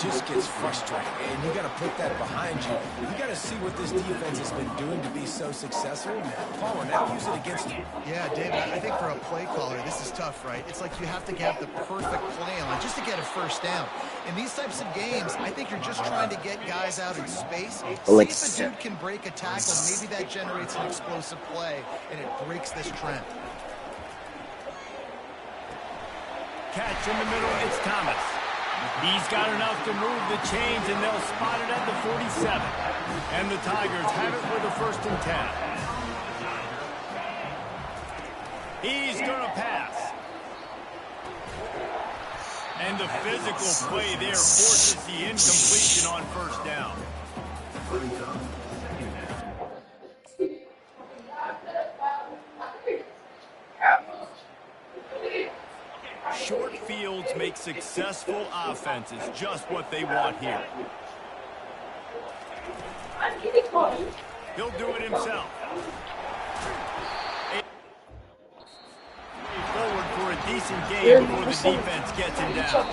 just gets frustrating, and you got to put that behind you. You got to see what this defense has been doing to be so successful. Palmer, now use it against you. Yeah, David, I think for a play caller, this is tough, right? It's like you have to get the perfect play on just to get a first down. In these types of games, I think you're just trying to get guys out in space. See if a dude can break a tackle. Maybe that generates an explosive play, and it breaks this trend. Catch in the middle, it's Thomas. He's got enough to move the chains, and they'll spot it at the 47. And the Tigers have it with a 1st and 10. He's going to pass. And the physical play there forces the incompletion on 1st down. Short fields make successful offenses just what they want here. He'll do it himself. Forward for a decent game before the defense gets him down.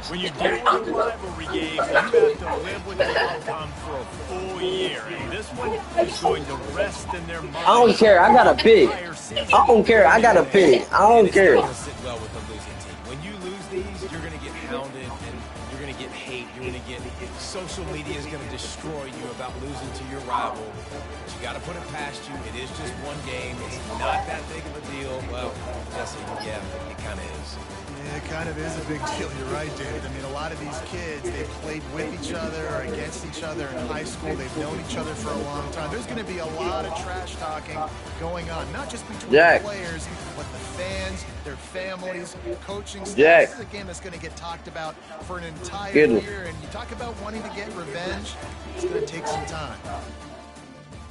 When you deal with a rivalry game, you have to live with the outcome for a full year. And this one is going to rest in their mind. I don't care. I got a pig. I don't care. I got a pig. I don't care. It's not going to sit well with the losing team. When you lose these, you're going to get hounded, and you're going to get hate. You're going to get social media is going to destroy you about losing to your rival. But you got to put it past you. It is just one game. It's not that big of a deal. Well, Jesse, yeah, it kind of is. Yeah, it kind of is a big deal. You're right, David. I mean, a lot of these kids, they've played with each other or against each other in high school. They've known each other for a long time. There's going to be a lot of trash talking going on, not just between the players, but the fans, their families, coaching staff. This is a game that's going to get talked about for an entire year. And you talk about wanting to get revenge, it's going to take some time.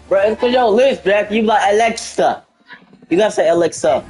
Bro, it's for your list, Jack. You like Alexa. You got to say Alexa.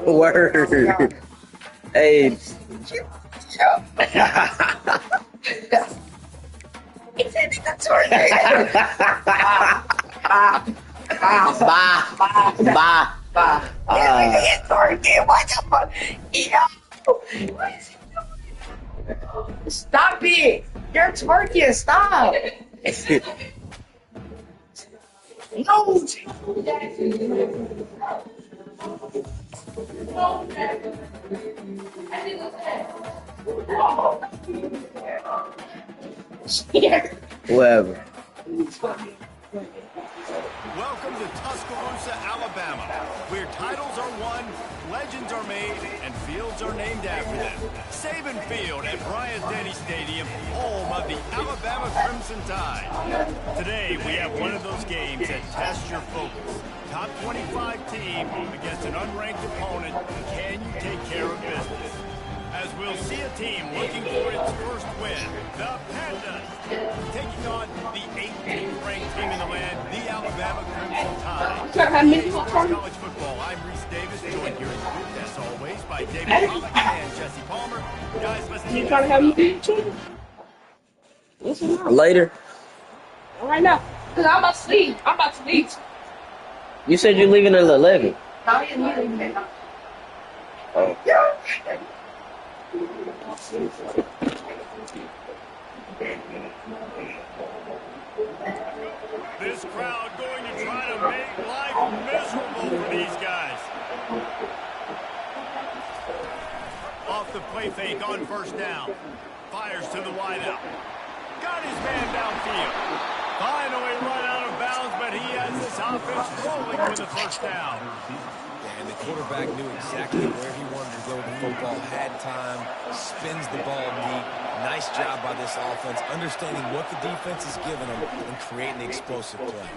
Word. Hey. It's a Stop it! You're twerking, stop! No! Whatever. Welcome to Tuscaloosa, Alabama, where titles are won, legends are made, and fields are named after them. Saban Field at Bryant-Denny Stadium, home of the Alabama Crimson Tide. Today, we have one of those games that tests your focus. Top 25 team against an unranked opponent. Can you take care of business? As we'll see a team looking for its first win, the Pandas, taking on the 18th ranked team in the land, the Alabama Crimson Tide. College football, I'm Reese Davis, joined here in the booth, as always, by David Pollock and Jesse Palmer. Guys, let's You trying to have me too? Later. Right now. Because I'm about to leave. You said you're leaving at 11. Oh. This crowd going to try to make life miserable for these guys. Off the play fake on 1st down. Fires to the wideout. Got his man downfield. Finally run out of bounds, but he has this offense rolling with a 1st down. And the quarterback knew exactly where he wanted to go with the football, had time, spins the ball deep. Nice job by this offense, understanding what the defense is giving them and creating an explosive play.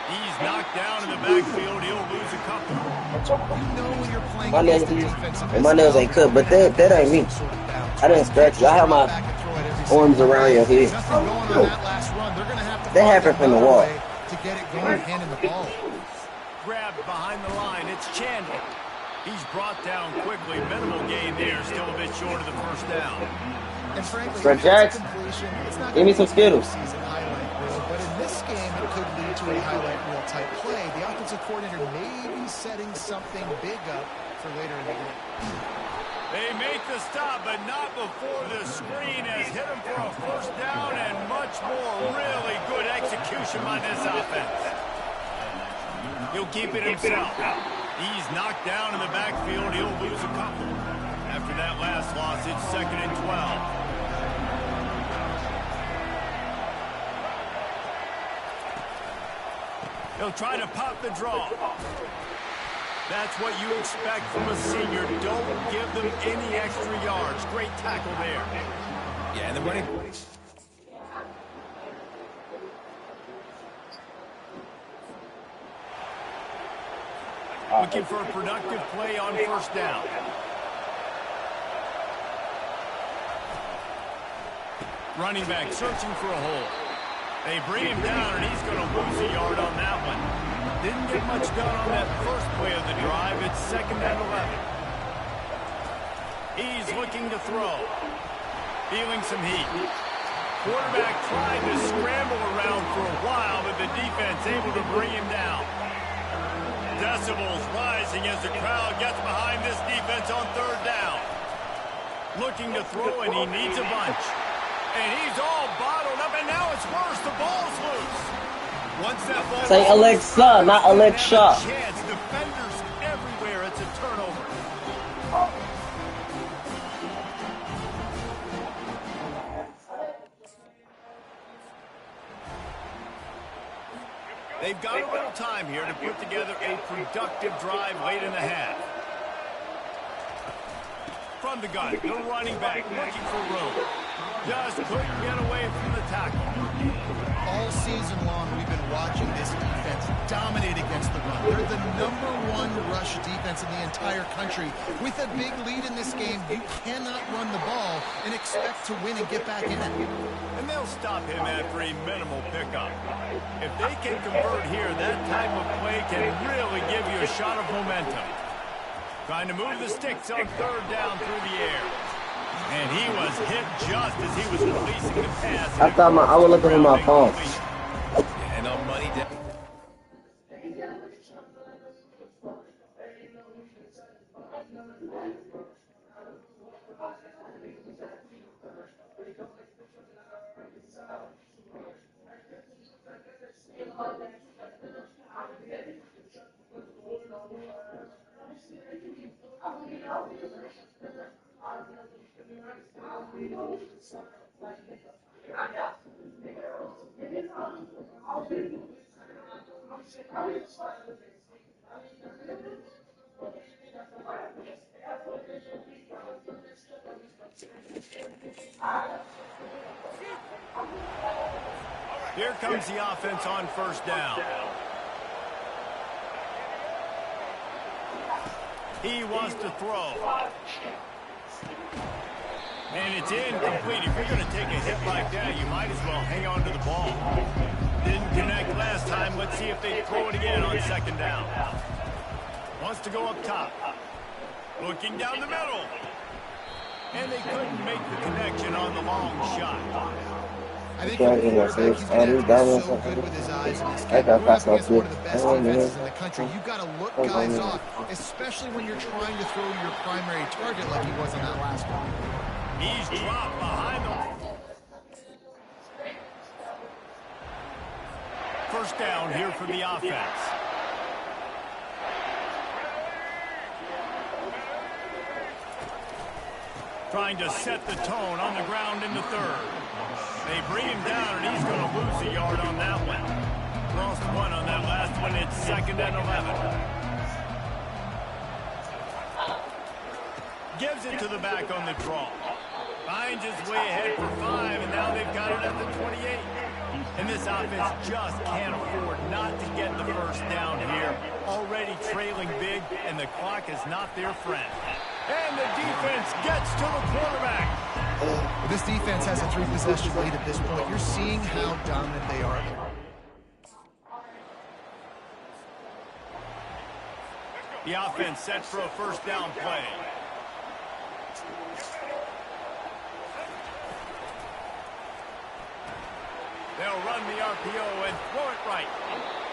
He's knocked down in the backfield. He'll lose a couple. You know when you're playing My nails, against a defensive and my nails ain't cut, but that ain't me. I didn't scratch it. I have my arms around your head. Nothing going on that last run. They're going to have to That find happened from the another wall. way to get it going, handing the ball. Grabbed behind the line. It's Chandler. He's brought down quickly. Minimal gain there. Still a bit short of the first down. And frankly, Fred Jackson, give me some Skittles. But in this game, it could lead to a highlight reel type play. The offensive coordinator may be setting something big up for later in the game. They make the stop, but not before the screen has hit him for a first down and much more. Really good execution by this offense. He'll keep it himself. He's knocked down in the backfield. He'll lose a couple. After that last loss, it's 2nd and 12. He'll try to pop the draw. That's what you expect from a senior. Don't give them any extra yards. Great tackle there. Yeah, and the running. Looking for a productive play on first down. Running back searching for a hole. They bring him down, and he's going to lose a yard on that one. Didn't get much done on that first play of the drive. It's 2nd and 11. He's looking to throw. Feeling some heat. Quarterback tried to scramble around for a while, but the defense able to bring him down. Decibels rising as the crowd gets behind this defense on third down. Looking to throw, and he needs a bunch. And he's all bottled up, and now it's worse. The ball's loose. Once that ball Say Alexa, not Alexa. Chance. Defenders everywhere. It's a turnover. They've got a little time here to put together a productive drive late in the half. From the gun, the running back looking for room. Just couldn't get away from the tackle. All season long, we've been watching this defense dominate against the run. They're the #1 rush defense in the entire country. With a big lead in this game, you cannot run the ball and expect to win and get back in it. And they'll stop him after a minimal pickup. If they can convert here, that type of play can really give you a shot of momentum. Trying to move the sticks on third down through the air. And he was hit just as he was releasing the pass. I thought I was looking at my phone. Yeah, and on money down. Here comes the offense on first down. He wants to throw. And it's incomplete. If you're going to take a hit like that, you might as well hang on to the ball. Didn't connect last time. Let's see if they throw it again on second down. Wants to go up top. Looking down the middle. And they couldn't make the connection on the long shot. I think he's so good with his eyes in this game. Going up against one of the best defenses in the country, you've got to look guys off, especially when you're trying to throw your primary target like he was in that last one. He's dropped behind them. First down here for the offense. Trying to set the tone on the ground in the third. They bring him down, and he's going to lose a yard on that one. Lost one on that last one. It's 2nd and 11. Gives it to the back on the draw. Finds his way ahead for 5, and now they've got it at the 28. And this offense just can't afford not to get the first down here. Already trailing big, and the clock is not their friend. And the defense gets to the quarterback. Well, this defense has a 3-possession lead at this point. You're seeing how dominant they are. The offense set for a first down play. They'll run the RPO and throw it right.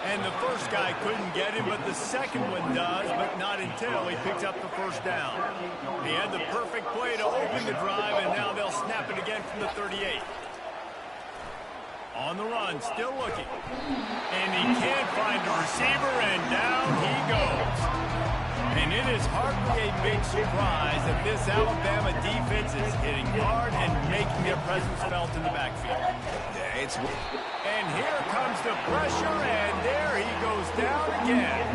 And the first guy couldn't get him, but the second one does, but not until he picks up the first down. He had the perfect play to open the drive, and now they'll snap it again from the 38. On the run, still looking. And he can't find a receiver, and down he goes. And it is hardly a big surprise that this Alabama defense is hitting hard and making their presence felt in the backfield. And here comes the pressure, and there he goes down again.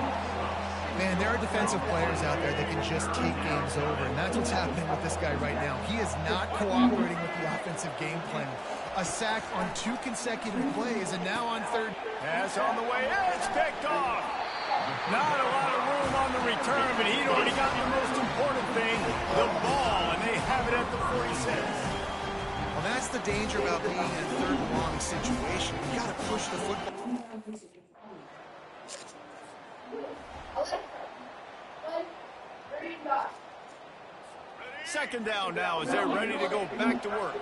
Man, there are defensive players out there that can just take games over, and that's what's happening with this guy right now. He is not cooperating with the offensive game plan. A sack on 2 consecutive plays, and now on third. Pass on the way, and it's picked off. Not a lot of room on the return, but he'd already got the most important thing, the ball, and they have it at the 46. Well, that's the danger about being in a third and long situation. You got to push the football. Second down now as they're ready to go back to work.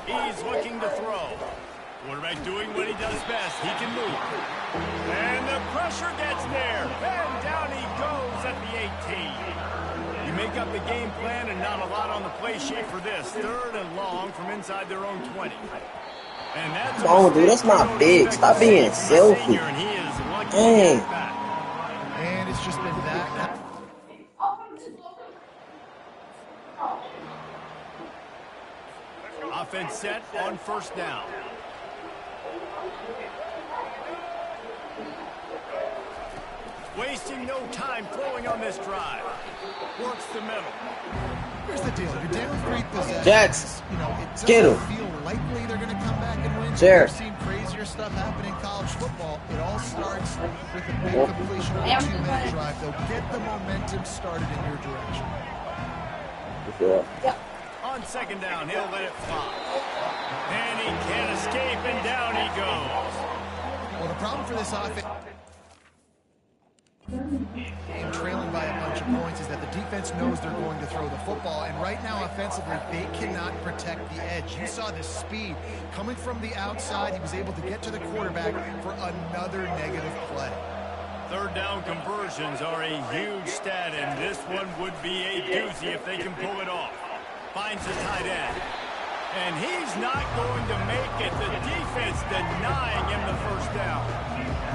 He's looking to throw. Quarterback doing what he does best. He can move. And the pressure gets there. And down he goes at the 18. You make up the game plan and not a lot on the play sheet for this. Third and long from inside their own 20. And that's oh, dude, that's not big. Stop being selfish. And he is lucky to Dang. get back. And it's just been that. Offense set on first down. Wasting no time throwing on this drive. Works the middle. Here's the deal. You're down 3 possessions. Jets. You know, it Get doesn't him. feel likely they're going to come back and win. Sure. We've seen crazier stuff happen in college football. It all starts with a big completion of a 2-minute drive. They'll get the momentum started in your direction. On second down, he'll let it fly. And he can't escape, and down he goes. Well, the problem for this offense, and trailing by a bunch of points, is that the defense knows they're going to throw the football, and right now offensively they cannot protect the edge. You saw the speed coming from the outside. He was able to get to the quarterback for another negative play. Third down conversions are a huge stat, and this one would be a doozy if they can pull it off. Finds the tight end. And he's not going to make it. The defense denying him the first down.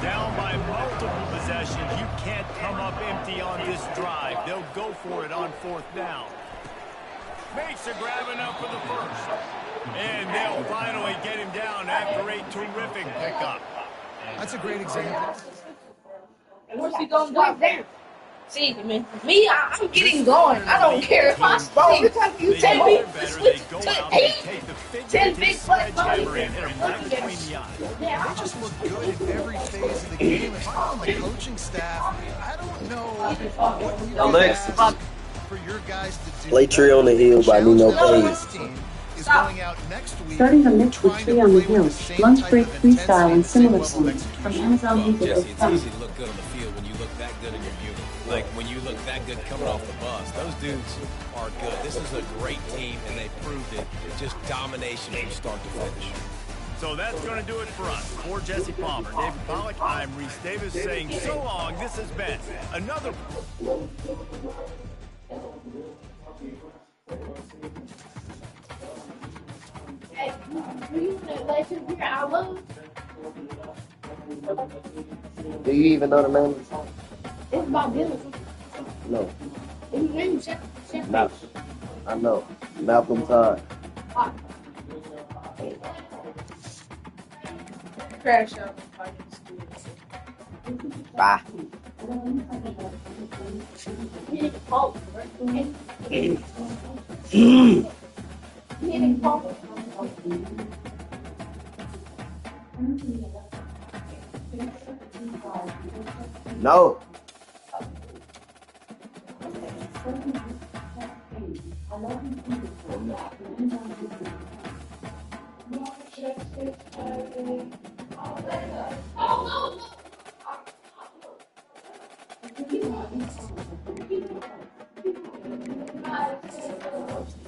Down by multiple possessions. You can't come up empty on this drive. They'll go for it on fourth down. Makes a grab enough for the first. And they'll finally get him down after a terrific pickup. That's a great example. Where's he going to do there? See, man, I'm getting going. I don't care if I stay. You take me to switch to 8, 10 big play. They just look good in every phase of the game. If I'm on the coaching staff, I don't know what you Alexa. for your guys to do. Play Tree on the Hill by Nino This Plays. team is going out next week. Starting a mix with trying Tree to on the play Hill, with the same lunch type break of freestyle and intensity, same similar level of songs from execution. Amazon Well, Music Jesse, this it's summer. easy to look good on the field when you look that good in your beauty. Like when you look that good coming off the bus. Those dudes are good. This is a great team, and they proved it. Just domination from start to finish. So that's going to do it for us. For Jesse Palmer, David Pollack, I'm Reese Davis saying so long. This has been another... Hey, you let him hear I love? Do you even know the name of the song? It's about Dylan. No. His name is Chef. No. I know. Malcolm Todd. Crash out. Bye. He didn't fall. He didn't fall. No.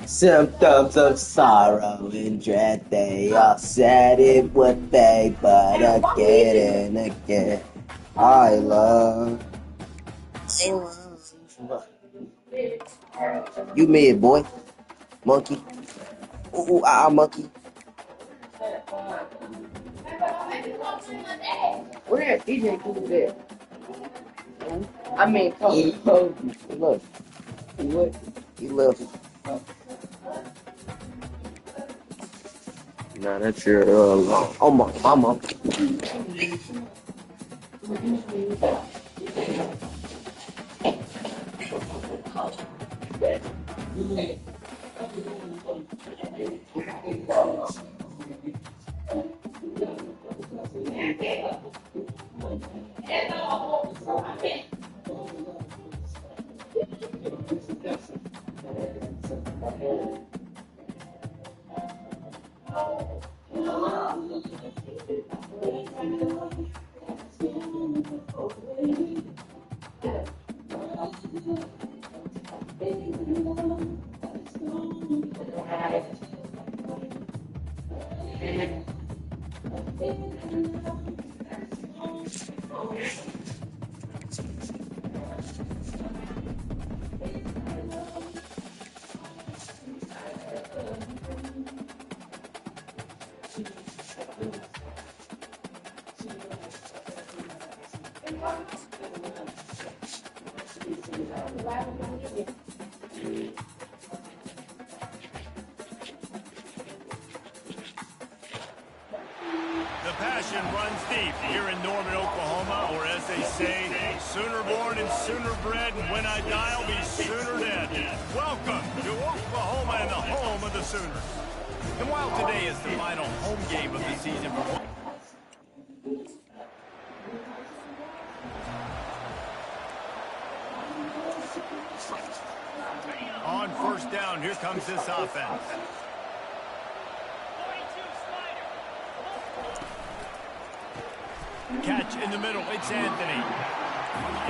Symptoms of sorrow and dread, they all said it would fade, but again and again, I love. You mid, boy. Monkey. Ooh, monkey. Where is DJ Cool at? I mean, Kobe. Look. What? He left. Nah, that's your oh my mama. The passion runs deep here in Norman, Oklahoma, or as they say, sooner born and sooner bred, and when I die, I'll be sooner dead. Welcome to Oklahoma and the home of the Sooners. And while today is the final home game of the season for one, on first down, here comes this offense. Catch in the middle, it's Anthony.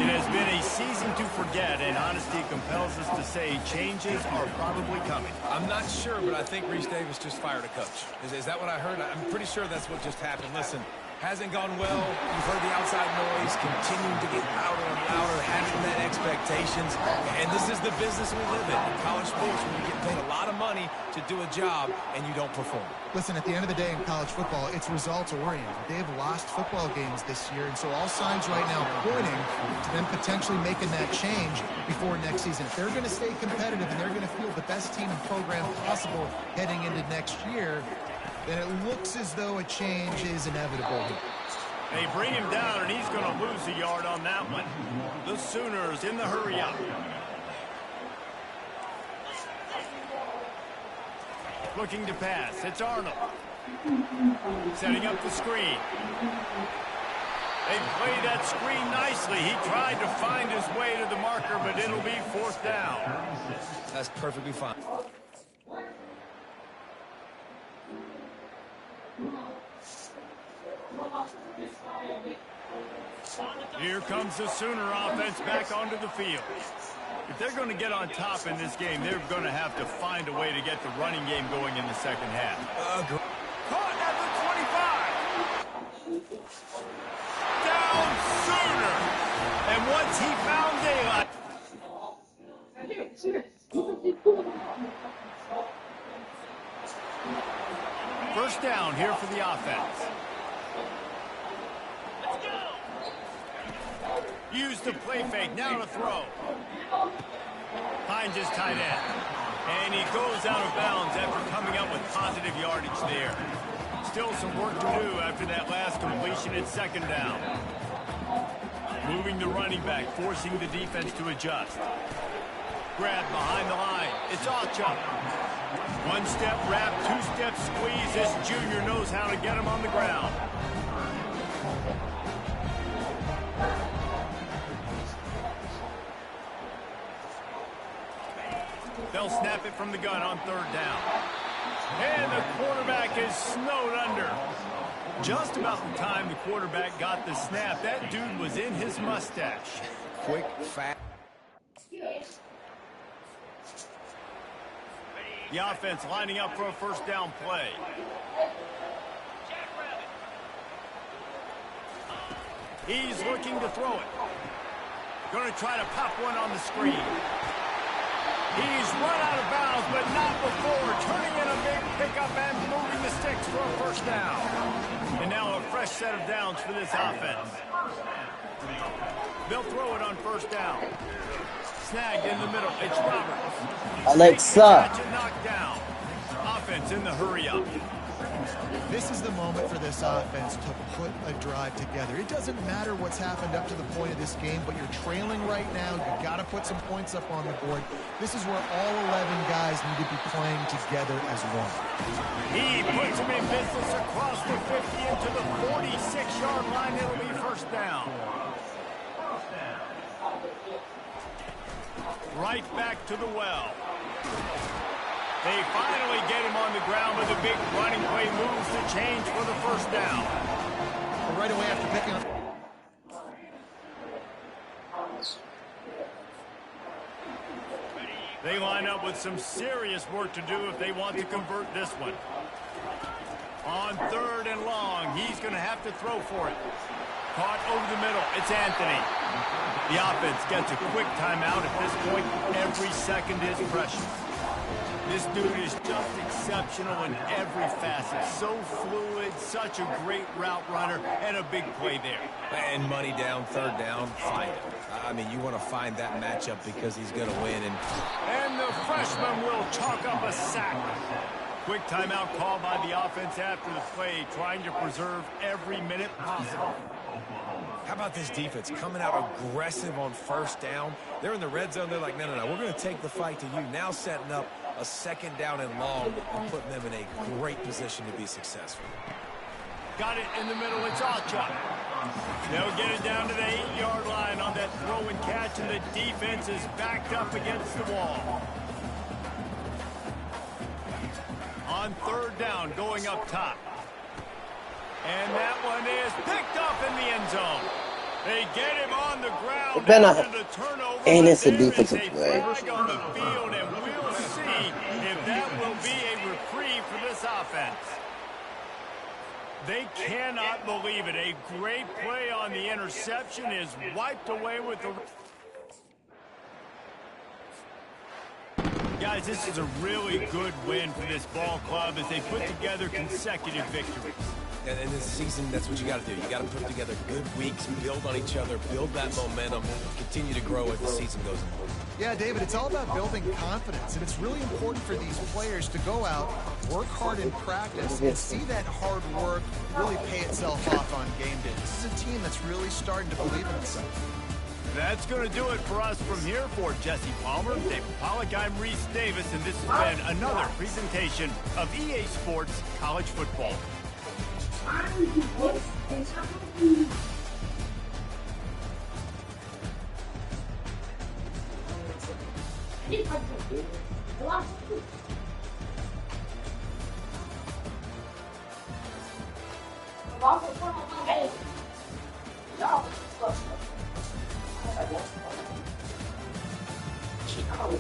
It has been a season to forget, and honesty compels us to say changes are probably coming. I'm not sure, but I think Reese Davis just fired a coach. Is that what I heard? I'm pretty sure that's what just happened. Listen, hasn't gone well. You've heard the outside noise, continuing to get louder and louder, having that expectations. And this is the business we live in college sports, when you get paid a lot of money to do a job and you don't perform. Listen, at the end of the day in college football, it's results-oriented. They've lost football games this year, and so all signs right now pointing to them potentially making that change before next season. If they're going to stay competitive and they're going to field the best team and program possible heading into next year, then it looks as though a change is inevitable. They bring him down, and he's going to lose a yard on that one. The Sooners in the hurry-up. Looking to pass. It's Arnold. Setting up the screen. They play that screen nicely. He tried to find his way to the marker, but it'll be fourth down. That's perfectly fine. Here comes the Sooner offense back onto the field. If they're going to get on top in this game, they're going to have to find a way to get the running game going in the second half. Caught at the 25. Down Sooner. And once he found daylight. First down here for the offense. Use the play fake, now to throw. Finds his tight end. And he goes out of bounds after coming up with positive yardage there. Still some work to do after that last completion at second down. Moving the running back, forcing the defense to adjust. Grab behind the line. It's Ncaa. One-step wrap, two-step squeeze. This junior knows how to get him on the ground. They'll snap it from the gun on third down. And the quarterback is snowed under. Just about the time the quarterback got the snap, that dude was in his mustache. Quick, fast. The offense lining up for a first down play. He's looking to throw it. Going to try to pop one on the screen. He's run out of bounds, but not before. Turning in a big pickup and moving the sticks for a first down. And now a fresh set of downs for this offense. They'll throw it on first down. Snagged in the middle. It's Roberts. Alexa. Knocked down. Offense in the hurry up. This is the moment for this offense to put a drive together. It doesn't matter what's happened up to the point of this game, but you're trailing right now. You've got to put some points up on the board. This is where all 11 guys need to be playing together as one. He puts him in business across the 50 into the 46-yard line. It'll be first down. Right back to the well. They finally get him on the ground with a big running play, moves the change for the first down. But right away after picking up. They line up with some serious work to do if they want to convert this one. On third and long, he's going to have to throw for it. Caught over the middle. It's Anthony. The offense gets a quick timeout. At this point, every second is precious. This dude is just exceptional in every facet. So fluid, such a great route runner, and a big play there. And money down, third down, find him. I mean, you want to find that matchup because he's going to win. And the freshman will chalk up a sack. Quick timeout called by the offense after the play, trying to preserve every minute possible. How about this defense coming out aggressive on first down? They're in the red zone. They're like, no, we're going to take the fight to you. Now setting up a second down and long and putting them in a great position to be successful. Got it in the middle. It's Ncaa. They'll get it down to the 8-yard line on that throw and catch, and the defense is backed up against the wall. On third down, going up top. And that one is picked up in the end zone. They get him on the ground after the turnover. And it's a There is defensive play. flag on the field, and we'll see if that will be a reprieve for this offense. They cannot believe it. A great play on the interception is wiped away with the... Guys, this is a really good win for this ball club as they put together consecutive victories. And in this season, that's what you got to do. You got to put together good weeks, build on each other, build that momentum, continue to grow as the season goes on. Yeah, David, it's all about building confidence, and it's really important for these players to go out, work hard in practice, and see that hard work really pay itself off on game day. This is a team that's really starting to believe in itself. That's going to do it for us from here. For Jesse Palmer, David Pollack, I'm Reese Davis, and this has been another presentation of EA Sports College Football.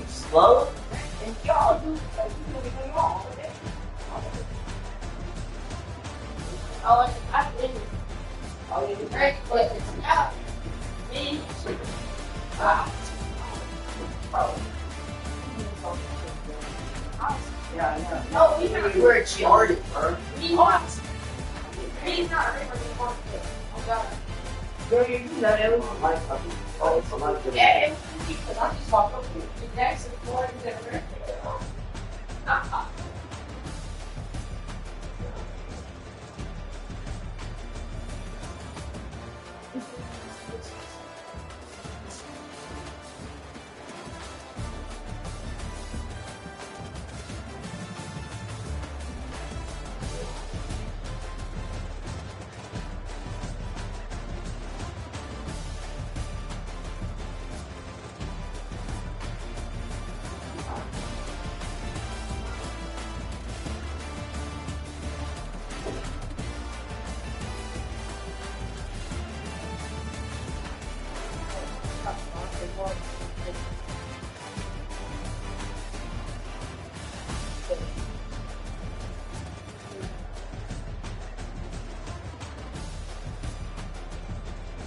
Slow? And y'all do everything wrong. Oh, I didn't. Oh, you great, but it's not me. Yeah, no, we have where it's yarded, bro. He wants. He's not ready for the market. Oh, God. You know, everyone likes something. Oh, it's a lot of yeah, because I just walked up here. The next is more than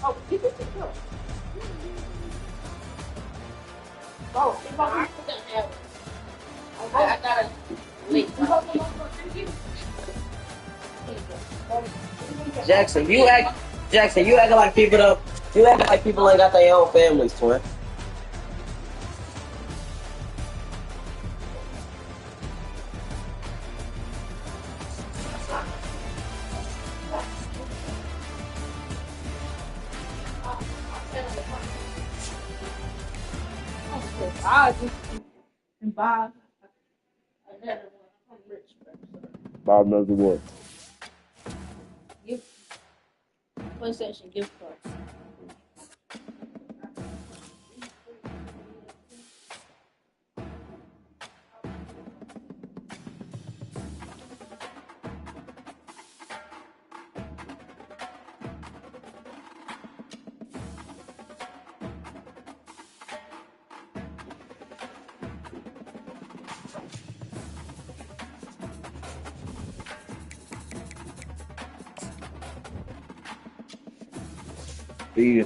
Oh, get this go. Oh, if I put that down. I gotta wait. Jackson, you acting like people don't. You acting like people ain't got their own families, twin. Bob. Bob knows the word. PlayStation gift cards.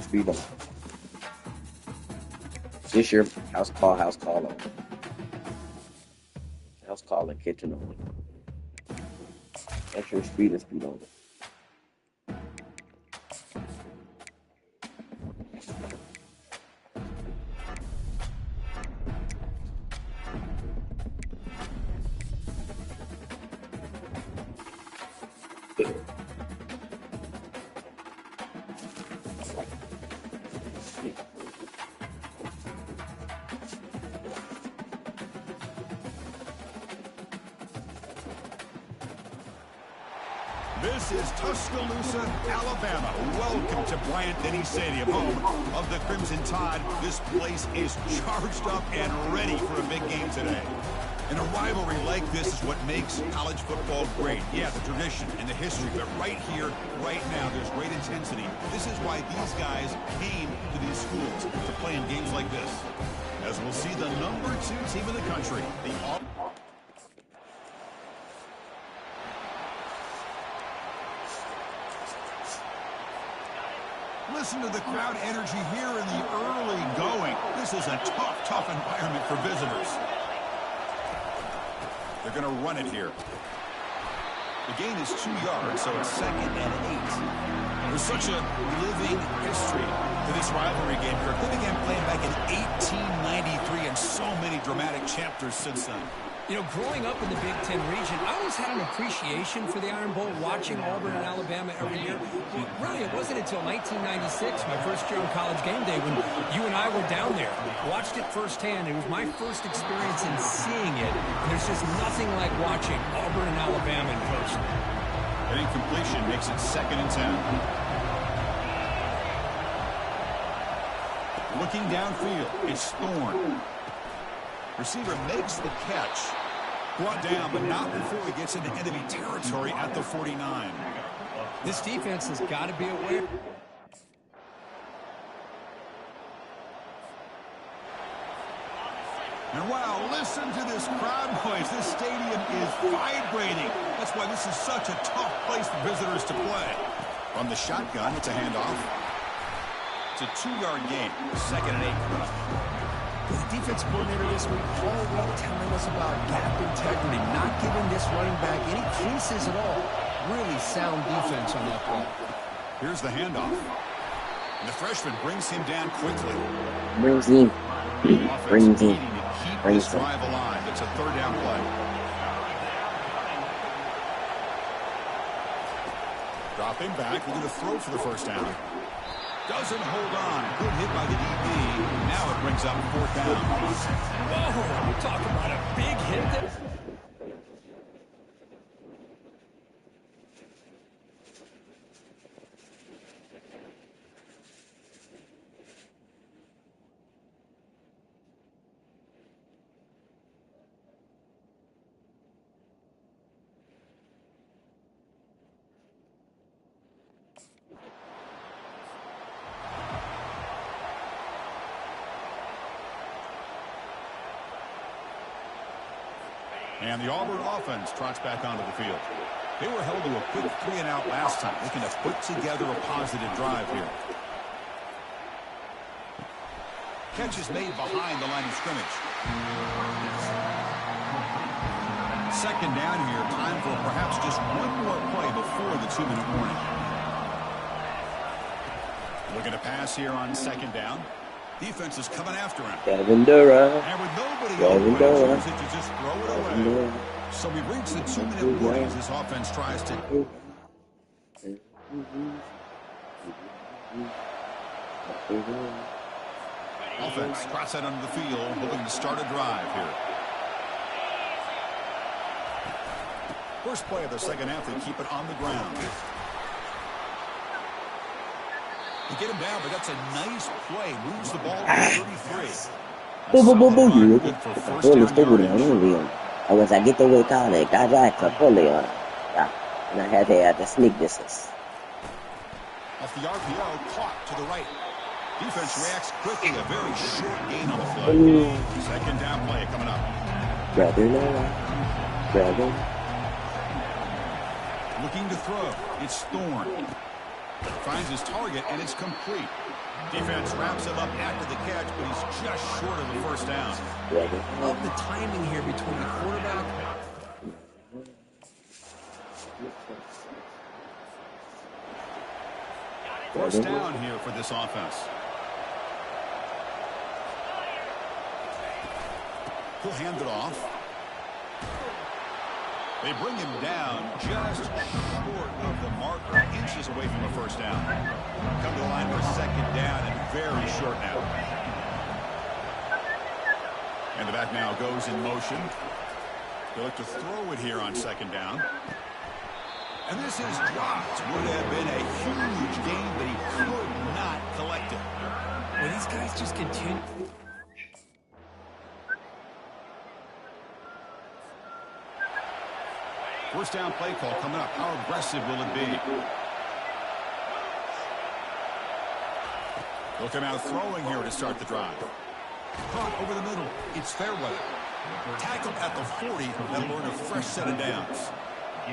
Speed on. This your house call on. House call and kitchen only. That's your speed on. This is Tuscaloosa, Alabama. Welcome to Bryant-Denny Stadium, home of the Crimson Tide. This place is charged up and ready for a big game today. And a rivalry like this is what makes college football great. Yeah, the tradition and the history, but right here, right now, there's great intensity. This is why these guys came to these schools to play in games like this. As we'll see the number 2 team in the country, the Listen to the crowd energy here in the early going. This is a tough environment for visitors. They're going to run it here. The gain is 2 yards, so it's 2nd and 8. There's such a living history to this rivalry game, Kirk. They began playing back in 1893, and so many dramatic chapters since then. You know, growing up in the Big Ten region, I always had an appreciation for the Iron Bowl, watching Auburn and Alabama every year. Well, really, it wasn't until 1996, my first year on College Game Day, when you and I were down there. Watched it firsthand. It was my first experience in seeing it. And there's just nothing like watching Auburn and Alabama in person. An incompletion makes it 2nd and 10. Looking downfield, it's Thorne. Receiver makes the catch. Brought down, but not before he gets into enemy territory at the 49. This defense has got to be aware. And wow, listen to this crowd noise. This stadium is vibrating. That's why this is such a tough place for visitors to play. From the shotgun, it's a handoff. It's a 2-yard gain. 2nd and 8 coming up. The defense coordinator this week already telling us about gap integrity, not giving this running back any creases at all. Really sound defense on that play. Here's the handoff. And the freshman brings him down quickly. Brings him. Brings him. Keep this drive alive. It's a 3rd down play. Dropping back. We're going to throw for the 1st down. Doesn't hold on. Good hit by the DB. Now it brings up 4th down. Whoa, we're talking about a big hit there. And the Auburn offense trots back onto the field. They were held to a quick 3-and-out last time, looking to put together a positive drive here. Catch is made behind the line of scrimmage. Second down here. Time for perhaps just one more play before the 2-minute warning. Looking to pass here on second down. Defense is coming after him. Kevin Durant. And with nobody Kevin open, Durant. chooses to just throw it away. So we've reached the 2-minute warning as this offense tries to... Offense trots out under the field, hoping to start a drive here. First play of the second half, they keep it on the ground. They get him down, but that's a nice play. Moves the ball to 33. I was I get the way call it. I got to pull it on. Yeah. And I had to sneak distance. Off the RPO, caught to the right. Defense reacts quickly. A very short gain on the play. Second down play coming up. Brother. Looking to throw. It's Thorne. Finds his target, and it's complete. Defense wraps him up after the catch, but he's just short of the first down. Love the timing here between the quarterback. First down here for this offense. He'll hand it off. They bring him down just short of the marker, inches away from a first down. Come to the line for second down and very short now. And the back now goes in motion. They look to throw it here on second down. And this is dropped. Would have been a huge gain, but he could not collect it. Well, these guys just continue. First down play call coming up. How aggressive will it be? They'll come out throwing here to start the drive. Caught over the middle. It's Fairweather. Tackled at the 40. That'll earn a fresh set of downs.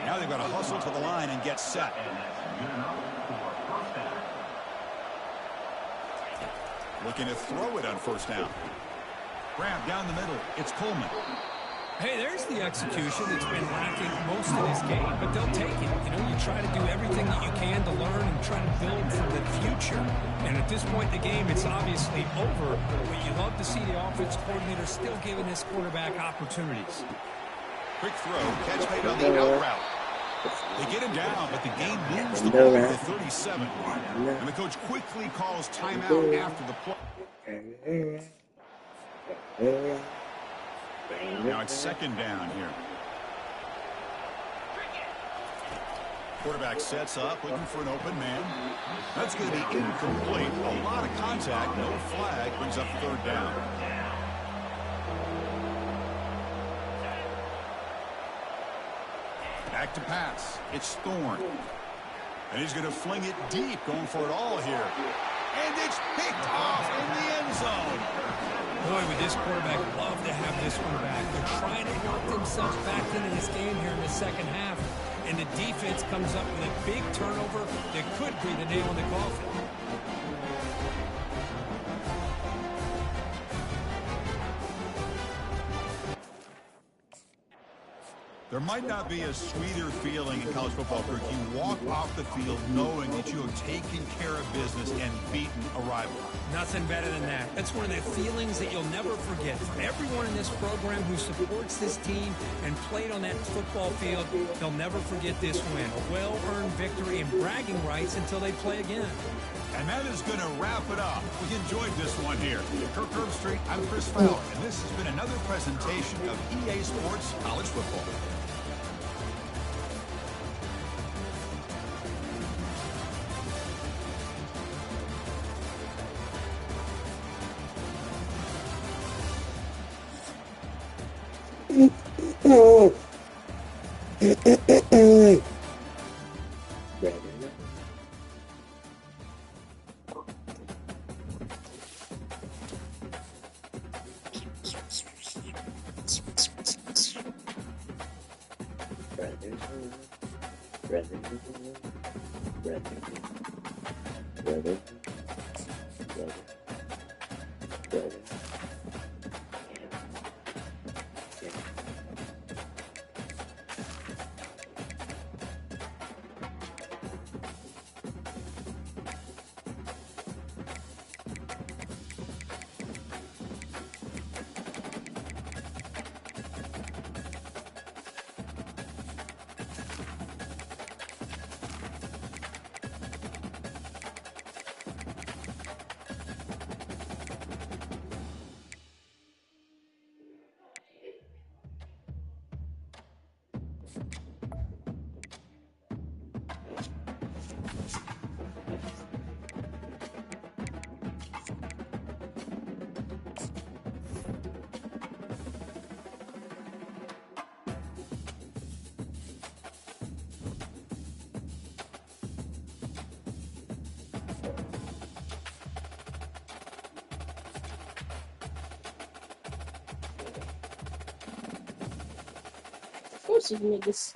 Now they've got to hustle to the line and get set. Looking to throw it on first down. Grab down the middle. It's Coleman. Hey, there's the execution that's been lacking most of this game, but they'll take it. You know, you try to do everything that you can to learn and try to build for the future. And at this point in the game, it's obviously over, but you love to see the offense coordinator still giving this quarterback opportunities. Quick throw, catch made on the out route. They get him down, but the game moves the ball to 37. And the coach quickly calls timeout after the play. Now it's second down here. Quarterback sets up, looking for an open man. That's going to be incomplete. A lot of contact, no flag, brings up third down. Back to pass. It's Thorne. And he's going to fling it deep, going for it all here. And it's picked off in the end zone. Boy, would this quarterback love to have this one back. They're trying to work themselves back into this game here in the second half. And the defense comes up with a big turnover that could be the nail in the coffin. There might not be a sweeter feeling in college football, Kirk. You walk off the field knowing that you have taken care of business and beaten a rival. Nothing better than that. That's one of the feelings that you'll never forget. For everyone in this program who supports this team and played on that football field, they'll never forget this win. A well-earned victory and bragging rights until they play again. And that is going to wrap it up. We enjoyed this one here. Kirk Herbstreit, I'm Chris Fowler, and this has been another presentation of EA Sports College Football. Brother. course you make this.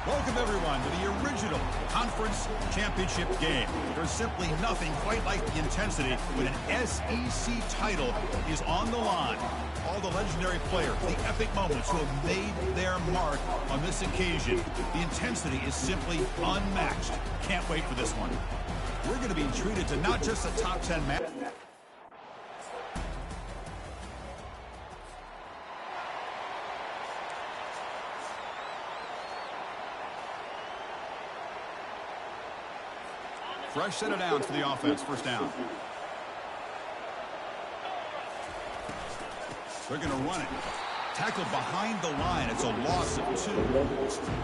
Welcome, everyone, to the original conference championship game. There's simply nothing quite like the intensity when an SEC title is on the line. All the legendary players, the epic moments who have made their mark on this occasion. The intensity is simply unmatched. Can't wait for this one. We're going to be treated to not just a top 10 match. Fresh set of downs for the offense. First down. They're going to run it. Tackled behind the line. It's a loss of 2.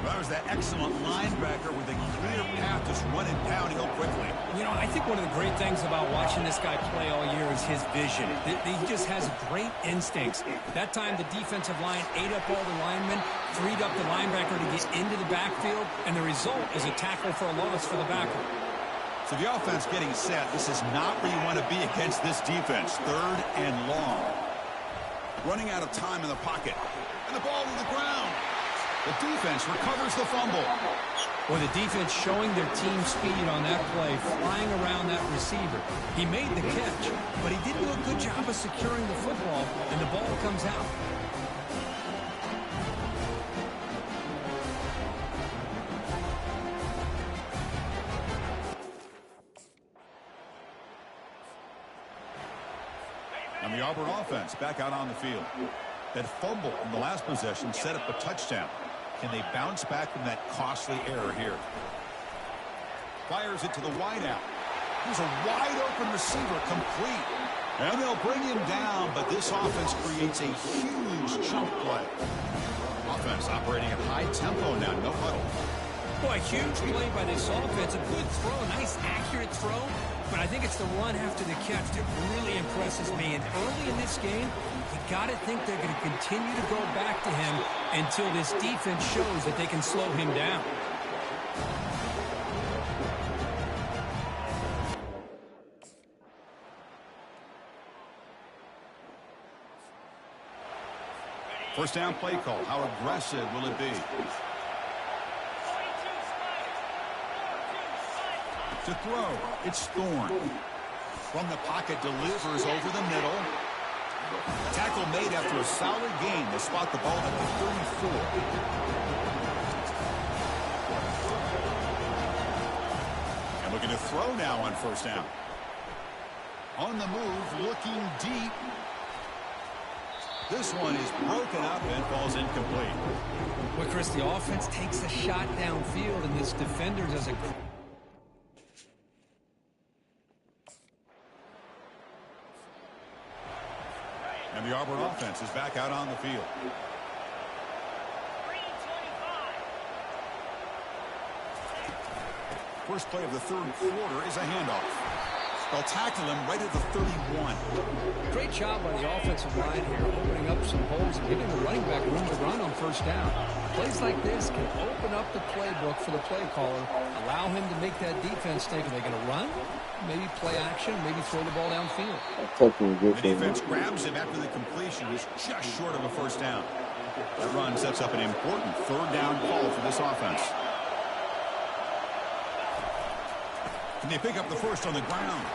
That was that excellent linebacker with a clear path, just running pound hill quickly. You know, I think one of the great things about watching this guy play all year is his vision. He just has great instincts. That time, the defensive line ate up all the linemen, freed up the linebacker to get into the backfield, and the result is a tackle for a loss for the backer. So the offense getting set. This is not where you want to be against this defense. 3rd and long. Running out of time in the pocket. And the ball to the ground. The defense recovers the fumble. Boy, the defense showing their team speed on that play, flying around that receiver. He made the catch, but he didn't do a good job of securing the football, and the ball comes out. And the Auburn offense back out on the field. That fumble in the last possession set up a touchdown. Can they bounce back from that costly error here? Fires it to the wideout. Here's a wide-open receiver, complete. And they'll bring him down, but this offense creates a huge chunk play. Offense operating at high tempo now, no huddle. Boy, huge play by this offense. A good throw, a nice accurate throw. But I think it's the run after the catch that really impresses me. And early in this game, you got to think they're going to continue to go back to him until this defense shows that they can slow him down. First down play call. How aggressive will it be? To throw, it's Thorne. From the pocket, delivers over the middle. Tackle made after a solid gain. They spot the ball at the 34. And looking to throw now on first down. On the move, looking deep. This one is broken up and falls incomplete. Well, Chris, the offense takes a shot downfield, and this defender does a... And the Auburn offense is back out on the field. First play of the third quarter is a handoff. They'll tackle him right at the 31. Great job by the offensive line here, opening up some holes and giving the running back room to run on first down. Plays like this can open up the playbook for the play caller, allow him to make that defense think, are they going to run? Maybe play action, maybe throw the ball downfield. The defense grabs him after the completion. He's just short of a first down. That run sets up an important third down call for this offense. Can they pick up the first on the ground?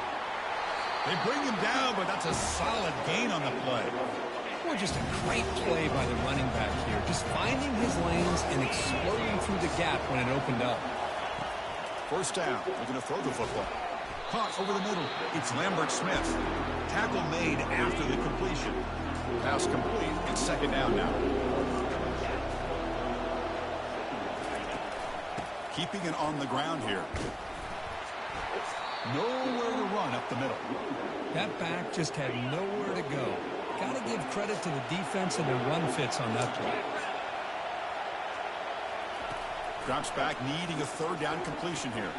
They bring him down, but that's a solid gain on the play. Well, just a great play by the running back here. Just finding his lanes and exploding through the gap when it opened up. First down. They're going to throw the football. Caught over the middle. It's Lambert Smith. Tackle made after the completion. Pass complete. It's second down now. Keeping it on the ground here. Nowhere to run up the middle. That back just had nowhere to go. Got to give credit to the defense and their run fits on that play. Drops back, needing a third down completion here.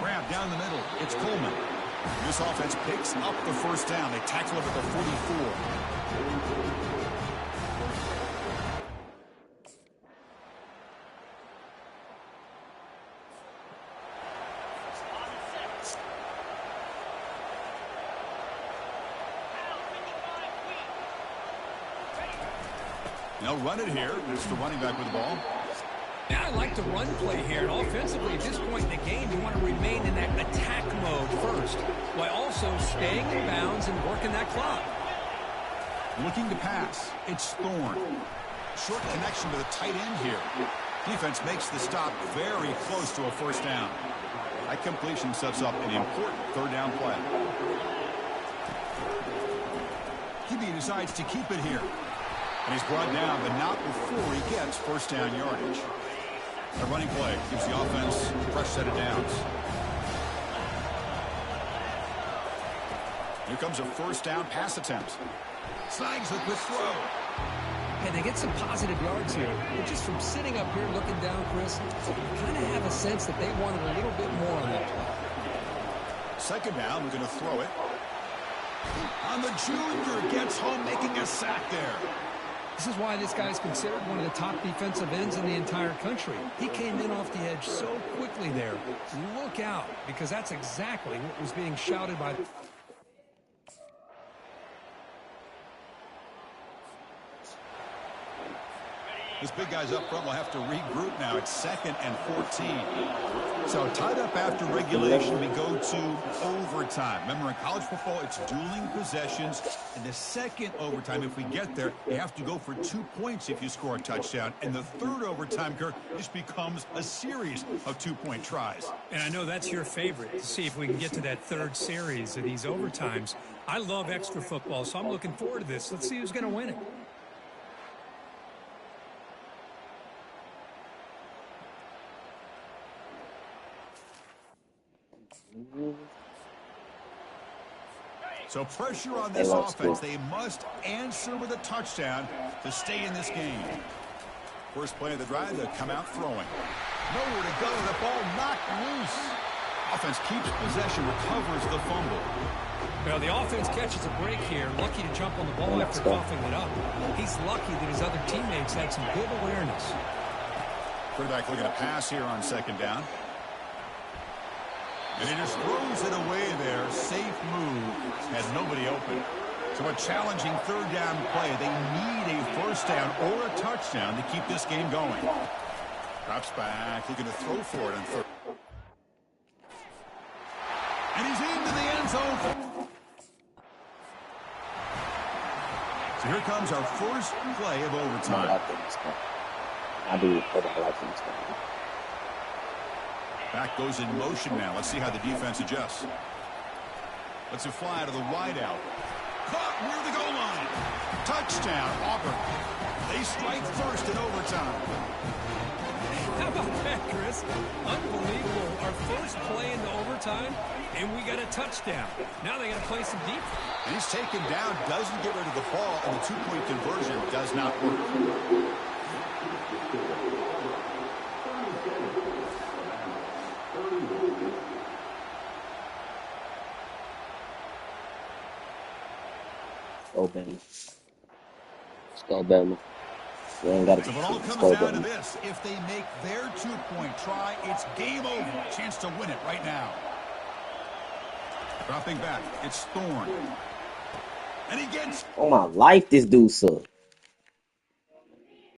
Grab down the middle. It's Coleman. This offense picks up the first down. They tackle him at the 44. They'll run it here. It's the running back with the ball. Yeah, I like the run play here. And offensively, at this point in the game, you want to remain in that attack mode first, while also staying in bounds and working that clock. Looking to pass. It's Thorne. Short connection to the tight end here. Defense makes the stop very close to a first down. That completion sets up an important third down play. QB decides to keep it here. And he's brought down, but not before he gets first down yardage. A running play gives the offense a fresh set of downs. Here comes a first down pass attempt. Snags the quick throw. And they get some positive yards here. But just from sitting up here looking down, Chris, you kind of have a sense that they wanted a little bit more on that play. Second down, we're going to throw it. On the junior, gets home, making a sack there. This is why this guy's considered one of the top defensive ends in the entire country. He came in off the edge so quickly there. Look out, because that's exactly what was being shouted by... This big guy's up front will have to regroup now. It's 2nd and 14. So tied up after regulation, we go to overtime. Remember, in college football, it's dueling possessions. In the second overtime, if we get there, you have to go for 2 points if you score a touchdown. And the third overtime, Kirk, this becomes a series of 2-point tries. And I know that's your favorite, to see if we can get to that third series of these overtimes. I love extra football, so I'm looking forward to this. Let's see who's going to win it. So pressure on this offense. They must answer with a touchdown to stay in this game. First play of the drive, they'll come out throwing. Nowhere to go. The ball knocked loose. Offense keeps possession, recovers the fumble. Well, the offense catches a break here. Lucky to jump on the ball after coughing it up. He's lucky that his other teammates had some good awareness. Quarterback looking to pass here on second down. And he just throws it away there. Safe move. Had nobody open. So a challenging third down play. They need a first down or a touchdown to keep this game going. Drops back. Looking to throw for it on third. And he's into the end zone. So here comes our first play of overtime. I do football like this. Back goes in motion now. Let's see how the defense adjusts. Let's it fly out of the wideout. Caught near the goal line. Touchdown, Auburn. They strike first in overtime. How about that, Chris? Unbelievable. Our first play into overtime, and we got a touchdown. Now they got to play some defense. And he's taken down, doesn't get rid of the ball, and the two-point conversion does not work. Open. Let's go, Bama. We ain't got So it all to comes go, down to Bama. this. If they make their two-point try, it's game over. Chance to win it right now. Dropping back, it's Thorne. And he gets... Oh, my life, this dude sucks.